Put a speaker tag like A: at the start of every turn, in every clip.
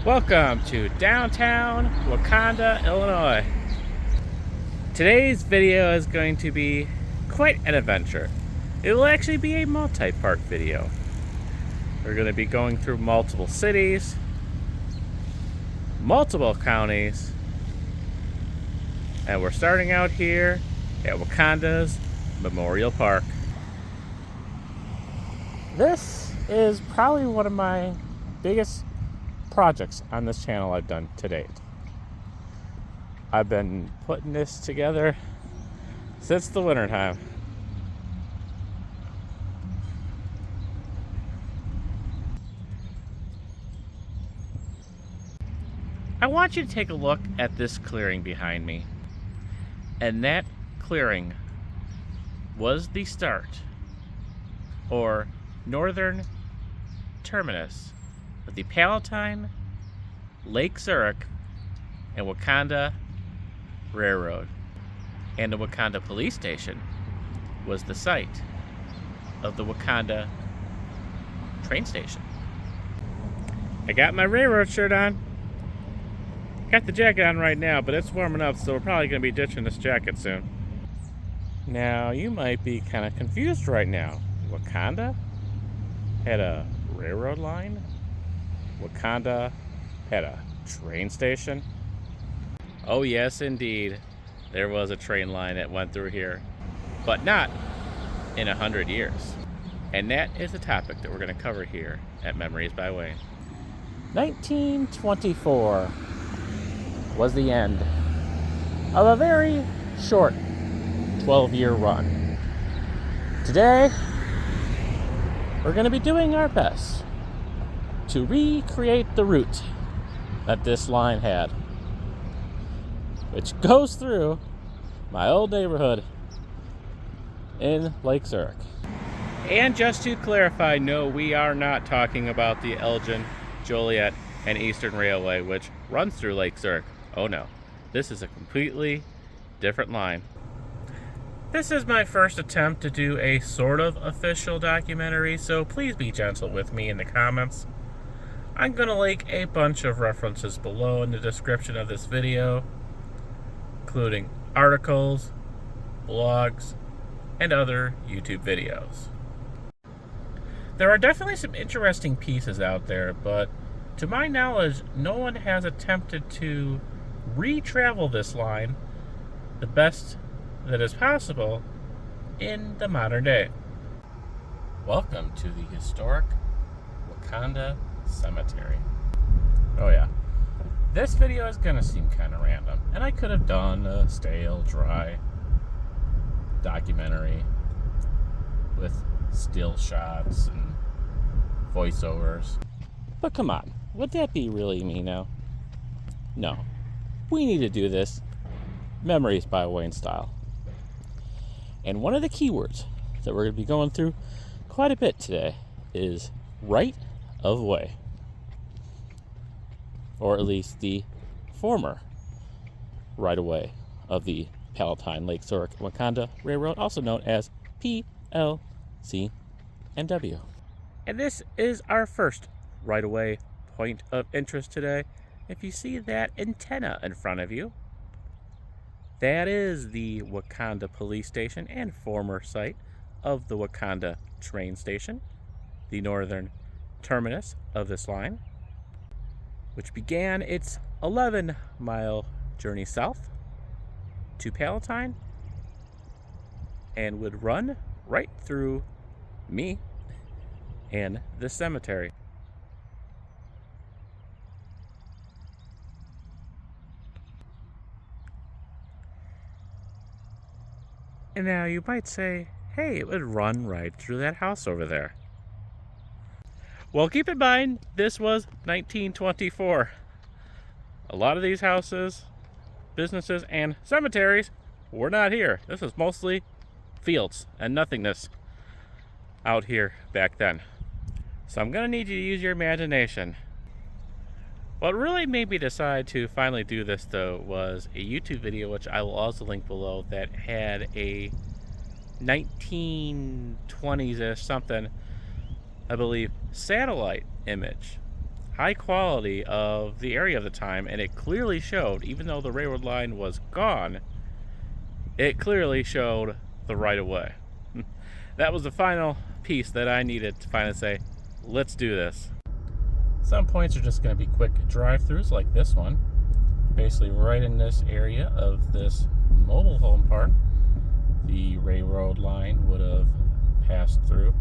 A: Welcome to downtown Wauconda, Illinois. Today's video is going to be quite an adventure. It will actually be a multi-part video. We're going to be going through multiple cities, multiple counties, and we're starting out here at Wauconda's Memorial Park. This is probably one of my biggest projects on this channel I've done to date. I've been putting this together since the winter time. I want you to take a look at this clearing behind me. And that clearing was the start, or northern terminus, of the Palatine, Lake Zurich, and Wauconda Railroad. And the Wauconda Police Station was the site of the Wauconda train station. I got my railroad shirt on. Got the jacket on right now, but it's warming up, so we're probably going to be ditching this jacket soon. Now, you might be kind of confused right now. Wauconda had a railroad line? Wauconda had a train station? Oh yes, indeed. There was a train line that went through here, but not in 100 years. And that is the topic that we're going to cover here at Memories by Wayne. 1924 was the end of a very short 12-year run. Today, we're going to be doing our best to recreate the route that this line had, which goes through my old neighborhood in Lake Zurich. And just to clarify, no, we are not talking about the Elgin, Joliet, and Eastern Railway, which runs through Lake Zurich. Oh no, this is a completely different line. This is my first attempt to do a sort of official documentary, so please be gentle with me in the comments. I'm going to link a bunch of references below in the description of this video, including articles, blogs, and other YouTube videos. There are definitely some interesting pieces out there, but to my knowledge, no one has attempted to re-travel this line the best that is possible in the modern day. Welcome to the historic Wauconda Cemetery. Oh yeah, this video is gonna seem kind of random, and I could have done a stale, dry documentary with still shots and voiceovers. But come on, would that be really me now? No, we need to do this Memories by Wayne style. And one of the keywords that we're going to be going through quite a bit today is right of way. Or at least the former right of way of the Palatine, Lake Zurich, and Wauconda Railroad, also known as PLZ&W. And this is our first right of way point of interest today. If you see that antenna in front of you, that is the Wauconda Police Station and former site of the Wauconda train station, the northern terminus of this line, which began its 11-mile journey south to Palatine and would run right through me and the cemetery. And now you might say, hey, it would run right through that house over there. Well, keep in mind, this was 1924. A lot of these houses, businesses, and cemeteries were not here. This was mostly fields and nothingness out here back then. So I'm going to need you to use your imagination. What really made me decide to finally do this, though, was a YouTube video, which I will also link below, that had a 1920s-ish something, I believe, satellite image high quality of the area of the time, and it clearly showed, even though the railroad line was gone, it clearly showed the right-of-way. That was the final piece that I needed to finally say, let's do this. Some points are just going to be quick drive-throughs like this one. Basically right in this area of this mobile home park, the railroad line would have passed through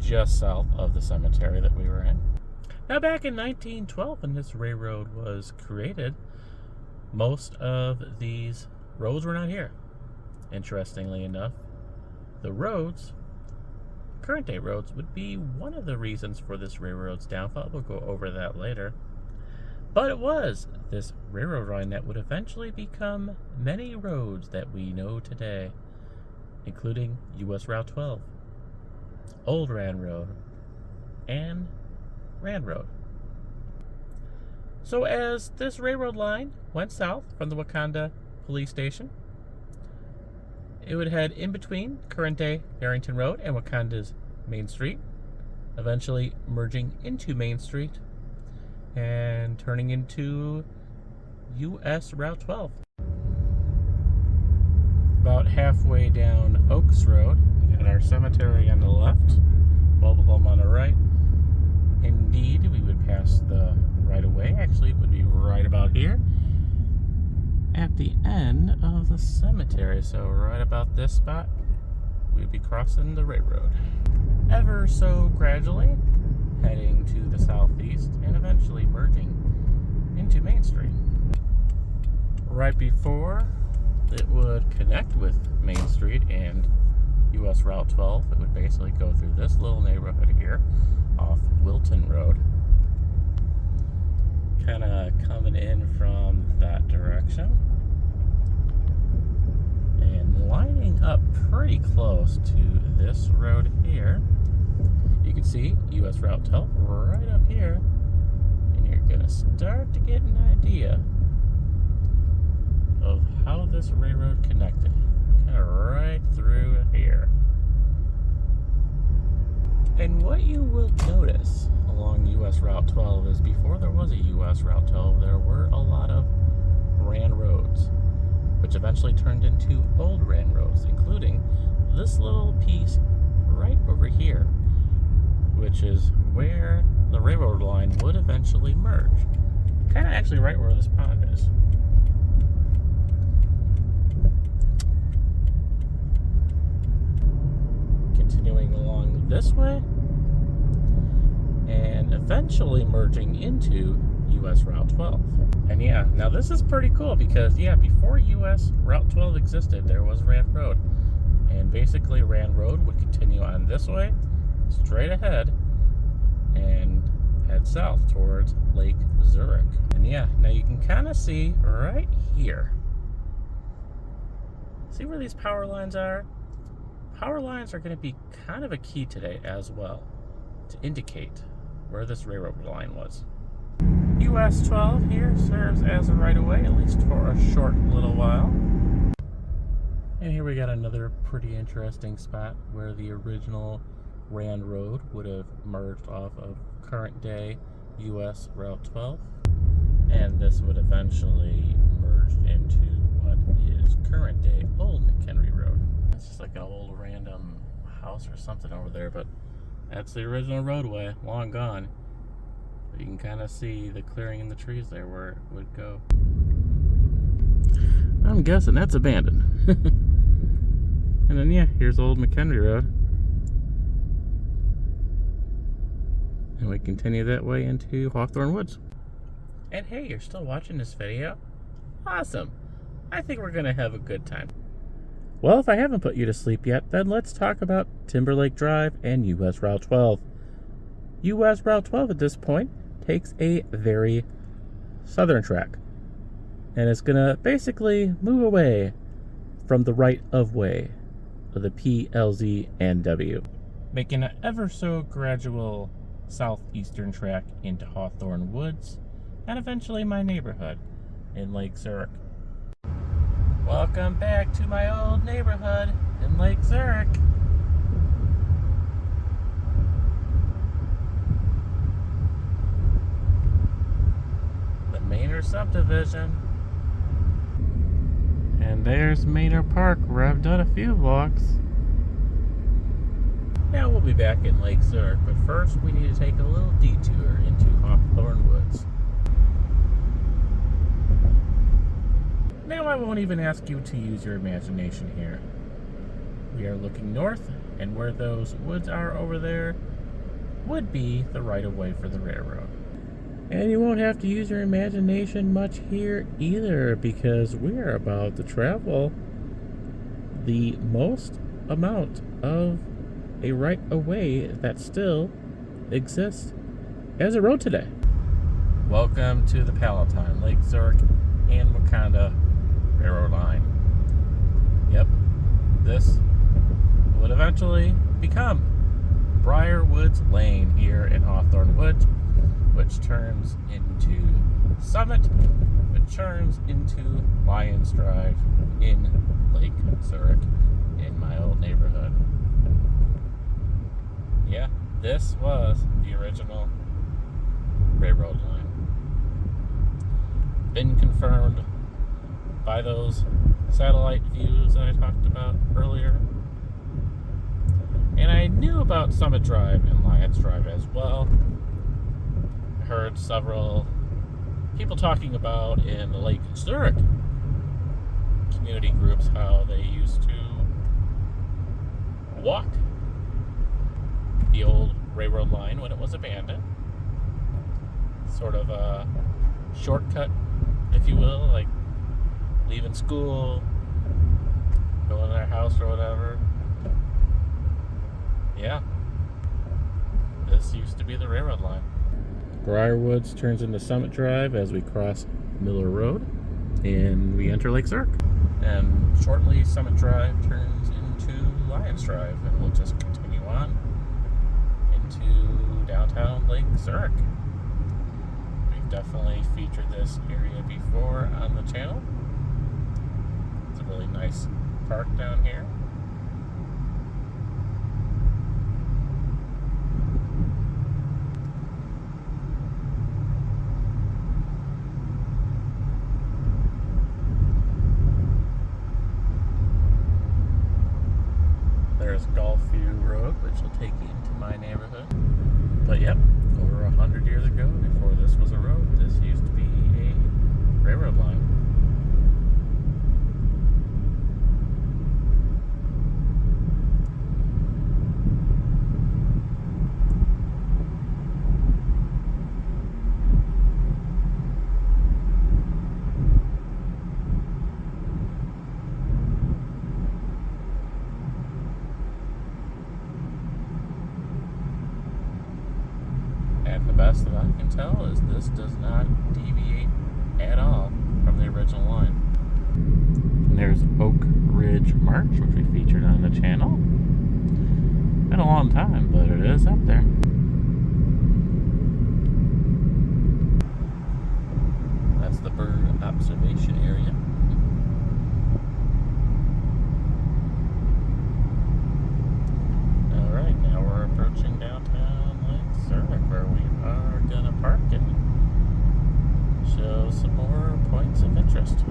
A: just south of the cemetery that we were in. Now, back in 1912, when this railroad was created, most of these roads were not here. Interestingly enough, the roads, current day roads, would be one of the reasons for this railroad's downfall. We'll go over that later. But it was this railroad line that would eventually become many roads that we know today, including US Route 12, Old Rand Road, and Rand Road. So as this railroad line went south from the Wauconda police station, it would head in between current-day Barrington Road and Wauconda's Main Street, eventually merging into Main Street and turning into US Route 12. About halfway down Oaks Road, we got our cemetery on the left, mobile home on the right. Indeed, we would pass the right-of-way. Actually, it would be right about here at the end of the cemetery. So right about this spot, we'd be crossing the railroad. Ever so gradually, heading to the southeast and eventually merging into Main Street. Right before it would connect with Main Street and US Route 12, it would basically go through this little neighborhood here off Wilton Road, kind of coming in from that direction and lining up pretty close to this road here. You can see US Route 12 right up here, and you're going to start to get an idea of how this railroad connected, kind of right through here. And what you will notice along US Route 12 is before there was a US Route 12, there were a lot of Rand roads, which eventually turned into Old Rand roads, including this little piece right over here, which is where the railroad line would eventually merge. Kind of actually right where this pond is. Continuing along this way, and eventually merging into US Route 12. And yeah, now this is pretty cool because, yeah, before US Route 12 existed, there was Rand Road. And basically Rand Road would continue on this way, straight ahead, and head south towards Lake Zurich. And yeah, now you can kind of see right here. See where these power lines are? Power lines are going to be kind of a key today as well to indicate where this railroad line was. US 12 here serves as a right-of-way, at least for a short little while. And here we got another pretty interesting spot where the original Rand Road would have merged off of current-day US Route 12. And this would eventually merge into what is current-day Old McHenry Road. It's just like an old random house or something over there, but that's the original roadway, long gone. But you can kind of see the clearing in the trees there where it would go. I'm guessing that's abandoned. And then yeah, here's Old McHenry Road. And we continue that way into Hawthorne Woods. And hey, you're still watching this video? Awesome! I think we're gonna have a good time. Well, if I haven't put you to sleep yet, then let's talk about Timberlake Drive and US Route 12. US Route 12 at this point takes a very southern track, and it's gonna basically move away from the right-of-way of the PLZ&W, making an ever so gradual southeastern track into Hawthorne Woods, and eventually my neighborhood in Lake Zurich. Welcome back to my old neighborhood in Lake Zurich. another subdivision. And there's Maynard Park, where I've done a few vlogs. Now we'll be back in Lake Zurich, but first we need to take a little detour into Hawthorne Woods. Now I won't even ask you to use your imagination here. We are looking north, and where those woods are over there would be the right-of-way for the railroad. And you won't have to use your imagination much here either, because we are about to travel the most amount of a right-of-way that still exists as a road today. Welcome to the Palatine, Lake Zurich and Wauconda Railroad line. Yep, this would eventually become Briarwoods Lane here in Hawthorne Woods, which turns into Summit, which turns into Lions Drive in Lake Zurich in my old neighborhood. Yeah, this was the original railroad line. Been confirmed by those satellite views that I talked about earlier. And I knew about Summit Drive and Lions Drive as well. I heard several people talking about in the Lake Zurich community groups how they used to walk the old railroad line when it was abandoned. Sort of a shortcut, if you will, like leaving school, going to their house or whatever. Yeah, this used to be the railroad line. Briarwoods turns into Summit Drive as we cross Miller Road and we enter Lake Zurich. And shortly, Summit Drive turns into Lions Drive, and we'll just continue on into downtown Lake Zurich. We've definitely featured this area before on the channel. It's a really nice park down here. There's Gulfview Road, which will take you into my neighborhood. But yep, over 100 years ago, before this was a road, this used to be a railroad line. And the best that I can tell is this does not deviate at all from the original line. And there's Oak Ridge March, which we featured on the channel. Been a long time, but it is up there. That's the bird observation area. Alright, now we're approaching downtown Lake Zurich, where we are gonna park and show some more points of interest.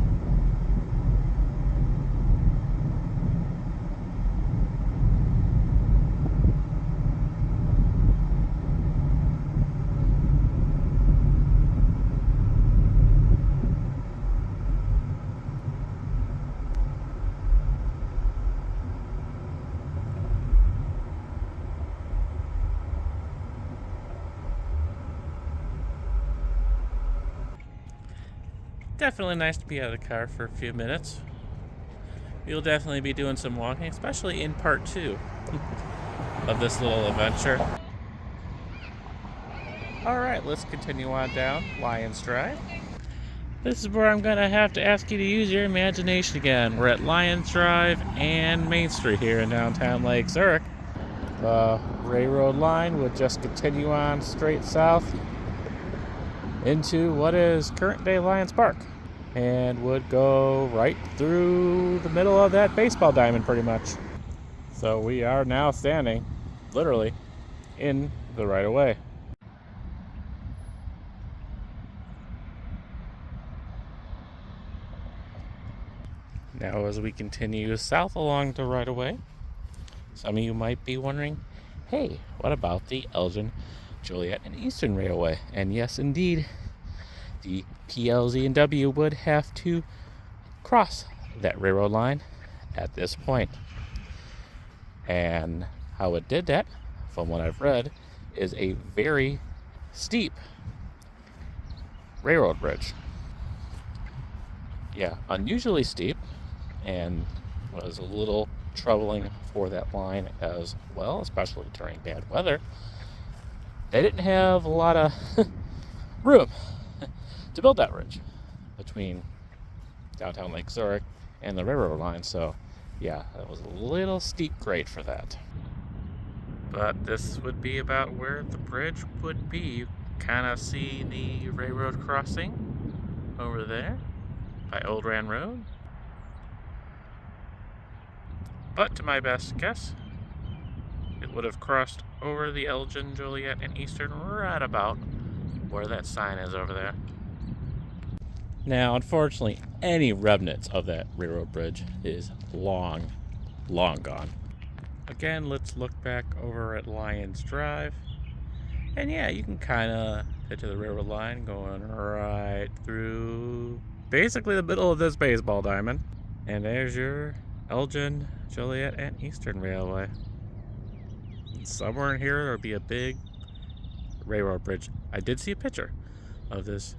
A: Definitely nice to be out of the car for a few minutes. You'll definitely be doing some walking, especially in part 2 of this little adventure. Alright, let's continue on down Lions Drive. This is where I'm going to have to ask you to use your imagination again. We're at Lions Drive and Main Street here in downtown Lake Zurich. The railroad line would just continue on straight south into what is current-day Lions Park, and would go right through the middle of that baseball diamond pretty much. So we are now standing literally in the right-of-way. Now, as we continue south along the right-of-way, some of you might be wondering, hey, what about the Elgin, Joliet, and Eastern Railway? And yes, indeed, the PLZ&W would have to cross that railroad line at this point. And how it did that, from what I've read, is a very steep railroad bridge. Yeah, unusually steep, and was a little troubling for that line as well, especially during bad weather. They didn't have a lot of room to build that bridge between downtown Lake Zurich and the railroad line, so yeah, that was a little steep grade for that. But this would be about where the bridge would be. You kind of see the railroad crossing over there by Old Rand Road. But to my best guess, it would have crossed over the Elgin, Joliet, and Eastern right about where that sign is over there. Now, unfortunately, any remnants of that railroad bridge is long gone. Again, let's look back over at Lions Drive. And yeah, you can kind of picture the railroad line going right through basically the middle of this baseball diamond. And there's your Elgin, Joliet, and Eastern Railway. Somewhere in here there'll be a big railroad bridge. I did see a picture of this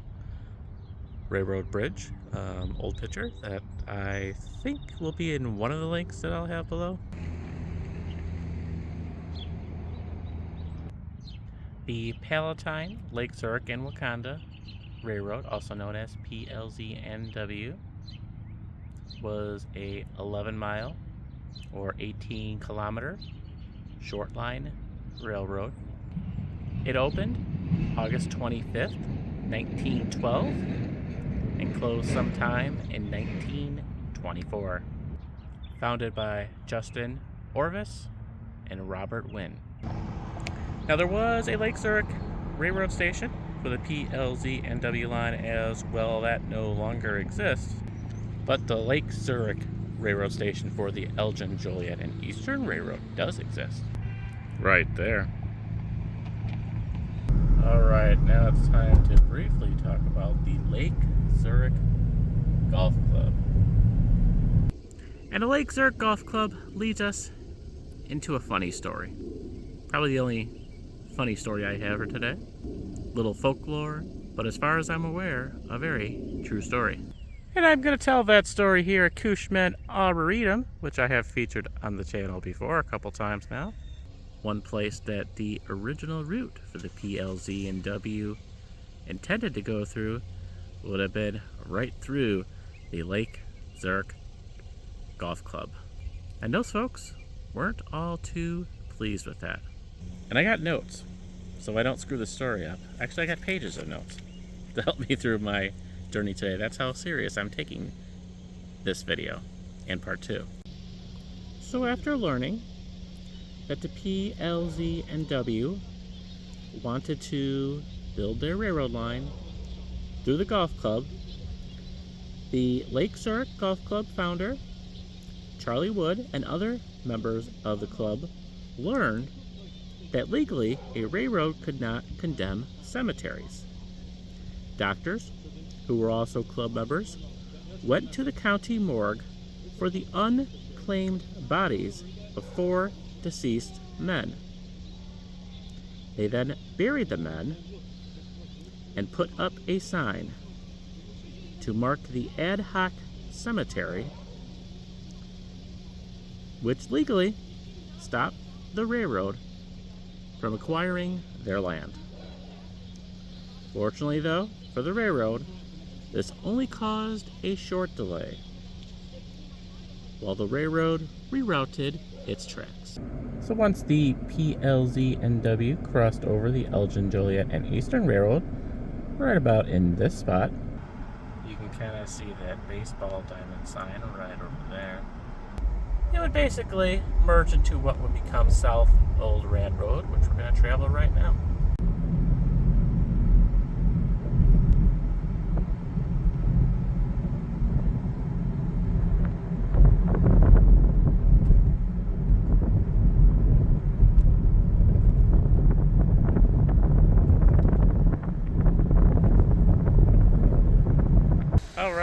A: railroad bridge, old picture, that I think will be in one of the links that I'll have below. The Palatine, Lake Zurich and Wauconda Railroad, also known as PLZ&W, was a 11-mile or 18-kilometer short line railroad. It opened August 25th, 1912, and closed sometime in 1924. Founded by Justin Orvis and Robert Wynn. Now, there was a Lake Zurich railroad station for the PLZ&W line as well. That no longer exists. But the Lake Zurich railroad station for the Elgin, Joliet, and Eastern Railroad does exist. Right there. Alright, now it's time to briefly talk about the Lake Zurich Golf Club. And the Lake Zurich Golf Club leads us into a funny story. Probably the only funny story I have for today. Little folklore, but as far as I'm aware, a very true story. And I'm going to tell that story here at Cushman Arboretum, which I have featured on the channel before a couple times now. One place that the original route for the PLZ&W intended to go through would have been right through the Lake Zurich Golf Club. And those folks weren't all too pleased with that. And I got notes, so I don't screw the story up. Actually, I got pages of notes to help me through my journey today. That's how serious I'm taking this video and part 2. So after learning that the PLZ&W wanted to build their railroad line through the golf club, the Lake Zurich Golf Club founder, Charlie Wood, and other members of the club learned that legally a railroad could not condemn cemeteries. Doctors, who were also club members, went to the county morgue for the unclaimed bodies of 4 deceased men. They then buried the men and put up a sign to mark the ad hoc cemetery, which legally stopped the railroad from acquiring their land. Fortunately, though, for the railroad, this only caused a short delay, while the railroad rerouted its tracks. So once the PLZ&W crossed over the Elgin, Joliet, and Eastern Railroad, right about in this spot, you can kind of see that baseball diamond sign right over there. It would basically merge into what would become South Old Rand Road, which we're going to travel right now.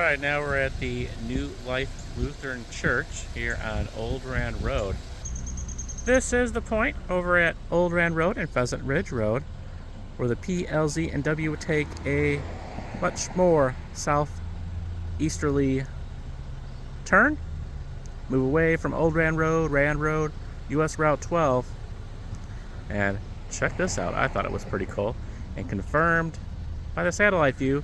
A: Alright, now we're at the New Life Lutheran Church here on Old Rand Road. This is the point over at Old Rand Road and Pheasant Ridge Road where the PLZ&W would take a much more southeasterly turn, move away from Old Rand Road, US Route 12, and check this out. I thought it was pretty cool and confirmed by the satellite view.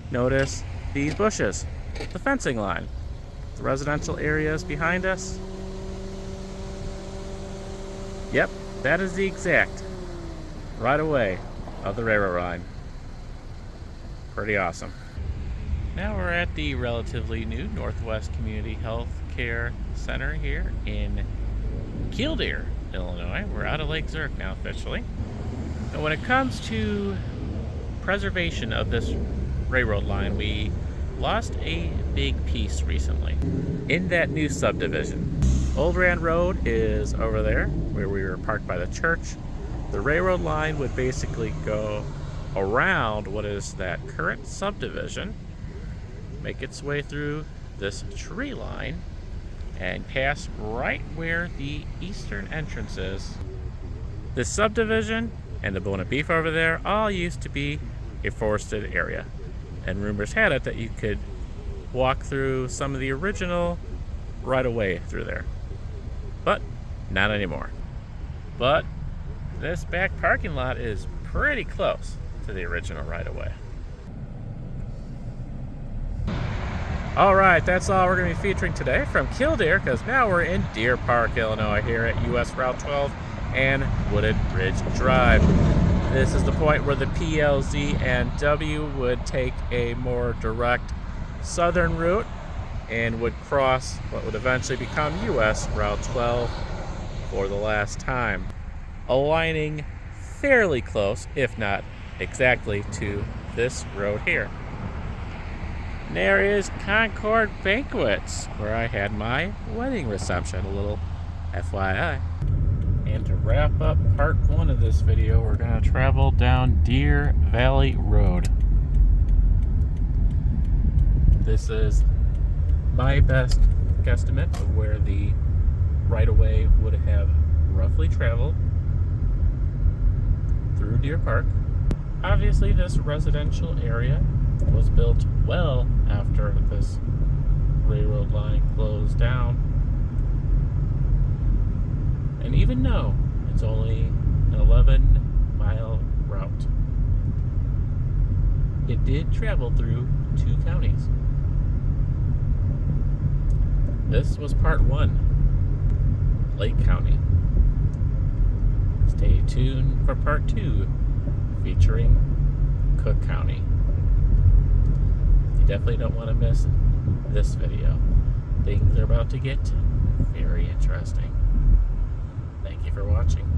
A: Notice these bushes, the fencing line, the residential areas behind us. Yep, that is the exact right away of the railroad line. Pretty awesome. Now we're at the relatively new Northwest Community Health Care Center here in Killdeer, Illinois. We're out of Lake Zurich now officially. And when it comes to preservation of this railroad line, we lost a big piece recently in that new subdivision. Old Rand Road is over there where we were parked by the church. The railroad line would basically go around what is that current subdivision, make its way through this tree line, and pass right where the eastern entrance is. This subdivision and the bone of beef over there all used to be a forested area, and rumors had it that you could walk through some of the original right-of-way through there, but not anymore. But this back parking lot is pretty close to the original right-of-way. Alright, that's all we're going to be featuring today from Killdeer, because now we're in Deer Park, Illinois, here at US Route 12 and Wooded Ridge Drive. This is the point where the PLZ&W would take a more direct southern route and would cross what would eventually become US Route 12 for the last time, aligning fairly close, if not exactly, to this road here. And there is Concord Banquets, where I had my wedding reception, a little FYI. And to wrap up part one of this video, we're going to travel down Deer Valley Road. This is my best guesstimate of where the right-of-way would have roughly traveled through Deer Park. Obviously, this residential area was built well after this railroad line closed down. And even though it's only an 11-mile route, it did travel through 2 counties. This was part 1, Lake County. Stay tuned for part 2, featuring Cook County. You definitely don't want to miss this video. Things are about to get very interesting. Thank you for watching.